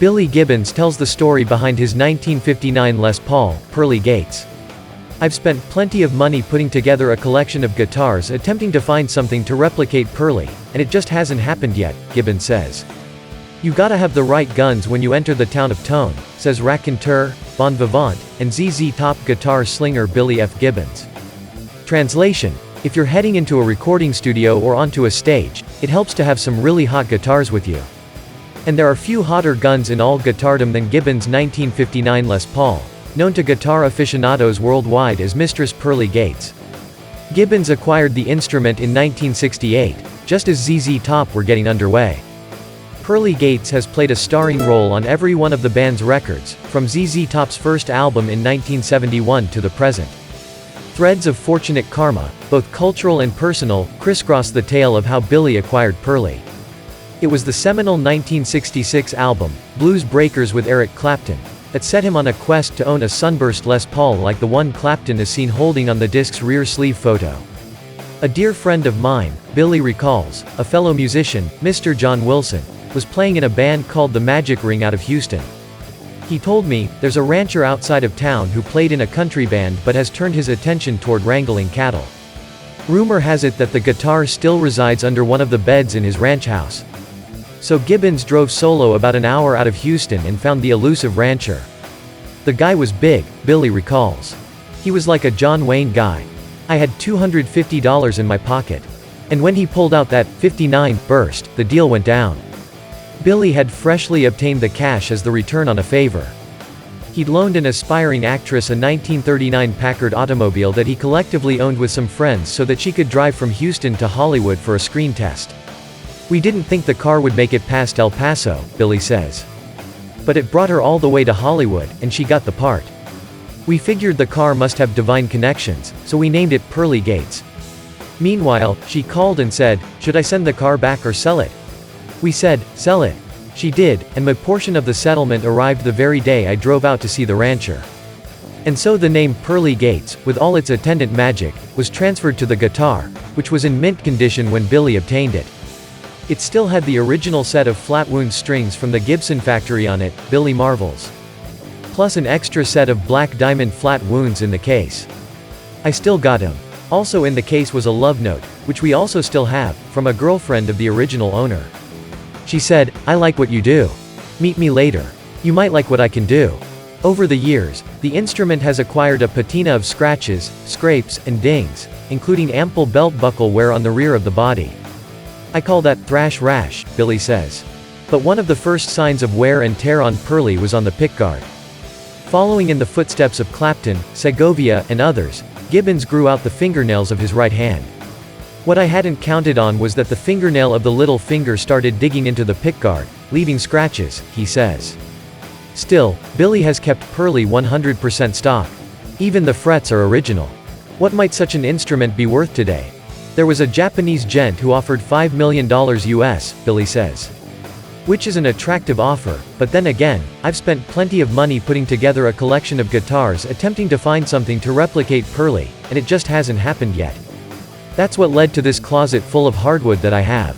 Billy Gibbons tells the story behind his 1959 Les Paul, Pearly Gates. "I've spent plenty of money putting together a collection of guitars attempting to find something to replicate Pearly, and it just hasn't happened yet," Gibbons says. "You gotta have the right guns when you enter the town of Tone," says raconteur, bon vivant, and ZZ Top guitar slinger Billy F. Gibbons. Translation: if you're heading into a recording studio or onto a stage, it helps to have some really hot guitars with you. And there are few hotter guns in all guitardom than Gibbons' 1959 Les Paul, known to guitar aficionados worldwide as Mistress Pearly Gates. Gibbons acquired the instrument in 1968, just as ZZ Top were getting underway. Pearly Gates has played a starring role on every one of the band's records, from ZZ Top's first album in 1971 to the present. Threads of fortunate karma, both cultural and personal, crisscross the tale of how Billy acquired Pearly. It was the seminal 1966 album, Blues Breakers with Eric Clapton, that set him on a quest to own a sunburst Les Paul like the one Clapton is seen holding on the disc's rear sleeve photo. "A dear friend of mine," Billy recalls, a fellow musician, Mr. John Wilson, was playing in a band called the Magic Ring out of Houston. He told me, "There's a rancher outside of town who played in a country band but has turned his attention toward wrangling cattle. Rumor has it that the guitar still resides under one of the beds in his ranch house." So Gibbons drove solo about an hour out of Houston and found the elusive rancher. "The guy was big," Billy recalls. "He was like a John Wayne guy. I had $250 in my pocket. And when he pulled out that '59 burst, the deal went down." Billy had freshly obtained the cash as the return on a favor. He'd loaned an aspiring actress a 1939 Packard automobile that he collectively owned with some friends so that she could drive from Houston to Hollywood for a screen test. "We didn't think the car would make it past El Paso," Billy says. "But it brought her all the way to Hollywood, and she got the part. We figured the car must have divine connections, so we named it Pearly Gates. Meanwhile, she called and said, 'Should I send the car back or sell it?' We said, 'Sell it.' She did, and my portion of the settlement arrived the very day I drove out to see the rancher. And so the name Pearly Gates, with all its attendant magic, was transferred to the guitar, which was in mint condition when Billy obtained it. It still had the original set of flat wound strings from the Gibson factory on it," Billy marvels. "Plus an extra set of black diamond flat wounds in the case. I still got 'em. Also in the case was a love note, which we also still have, from a girlfriend of the original owner. She said, 'I like what you do. Meet me later. You might like what I can do.' Over the years, the instrument has acquired a patina of scratches, scrapes, and dings, including ample belt buckle wear on the rear of the body. I call that thrash rash," Billy says. But one of the first signs of wear and tear on Pearly was on the pickguard. Following in the footsteps of Clapton, Segovia, and others, Gibbons grew out the fingernails of his right hand. "What I hadn't counted on was that the fingernail of the little finger started digging into the pickguard, leaving scratches," he says. Still, Billy has kept Pearly 100% stock. Even the frets are original. What might such an instrument be worth today? There was a Japanese gent who offered $5 million US, Billy says. Which is an attractive offer, but then again, I've spent plenty of money putting together a collection of guitars attempting to find something to replicate Pearly, and it just hasn't happened yet. That's what led to this closet full of hardwood that I have.